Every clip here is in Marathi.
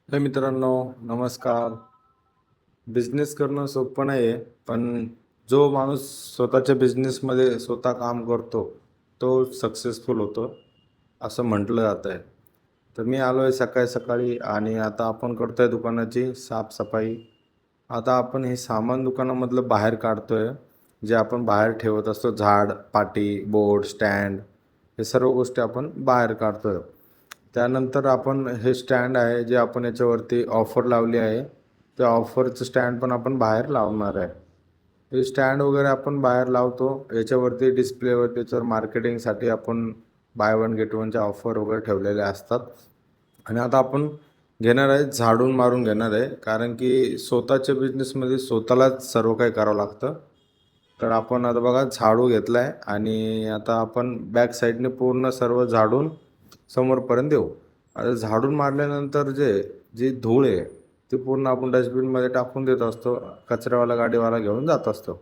हे मित्रांनो, नमस्कार. बिझनेस करणं सोपं नाही आहे, पण जो माणूस स्वतःच्या बिझनेसमध्ये स्वतः काम करतो तो सक्सेसफुल होतो असं म्हटलं जातं आहे. तर मी आलो आहे सकाळी सकाळी आणि आता आपण करतो आहे दुकानाची साफसफाई. आता आपण हे सामान दुकानामधलं बाहेर काढतो आहे, जे आपण बाहेर ठेवत असतो. झाड, पाटी, बोर्ड, स्टँड हे सर्व गोष्टी आपण बाहेर काढतो आहे. त्यानंतर आपण हे स्टँड आहे जे आपण याच्यावरती ऑफर लावली आहे, त्या ऑफरचं स्टँड पण आपण बाहेर लावणार आहे. हे स्टँड वगैरे आपण बाहेर लावतो याच्यावरती डिस्प्लेवर, त्याच्यावर मार्केटिंगसाठी आपण बाय वन गेट वनच्या ऑफर वगैरे ठेवलेल्या असतात. आणि आता आपण घेणार आहे झाडून मारून घेणार आहे, कारण की स्वतःच्या बिझनेसमध्ये स्वतःलाच सर्व काही करावं लागतं. तर आपण आता बघा झाडू घेतला आहे आणि आता आपण बॅक साईडने पूर्ण सर्व झाडून समोरपर्यंत येऊ. आता झाडून मारल्यानंतर जी धूळ आहे ती पूर्ण आपण डस्टबिनमध्ये टाकून देत असतो. कचरावाला गाडीवाला घेऊन जात असतो.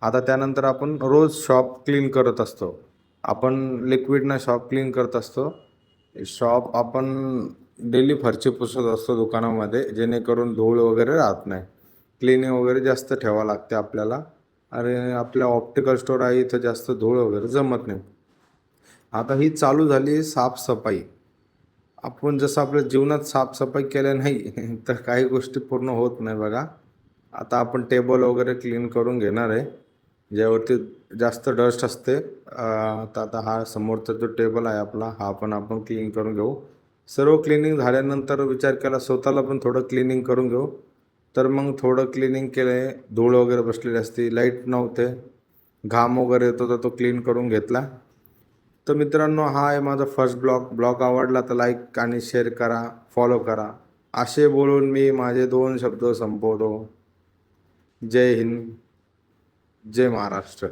आता त्यानंतर आपण रोज शॉप क्लीन करत असतो. आपण लिक्विडनं शॉप क्लीन करत असतो. शॉप आपण डेली फरची पुसत असतो दुकानामध्ये, जेणेकरून धूळ वगैरे राहत नाही. क्लिनिंग वगैरे जास्त ठेवावं लागते आपल्याला. आणि आपल्या ऑप्टिकल स्टोर आहे, इथं जास्त धूळ वगैरे जमत नाही. आता ही चालू झाली साफसफाई. आपण जसं आपल्या जीवनात साफसफाई केल्या नाही तर काही गोष्टी पूर्ण होत नाही बघा. आता आपण टेबल वगैरे क्लीन करून घेणार आहे, ज्यावरती जास्त डस्ट असते. तर आता हा समोरचा जो टेबल आहे आपला, हा पण आपण क्लीन करून घेऊ. सर्व क्लिनिंग झाल्यानंतर विचार केला स्वतःला पण थोडं क्लिनिंग करून घेऊ. तर मग थोडं क्लिनिंग केलं आहे. धूळ वगैरे बसलेली असते, लाईट नव्हते, घाम वगैरे येतो तर तो क्लीन करून घेतला. तर मित्रांनो, हा आहे माझा फर्स्ट ब्लॉग आवडला तर लाईक आणि शेअर करा, फॉलो करा. असे बोलून मी माझे 2 शब्द संपवतो. जय हिंद, जय महाराष्ट्र.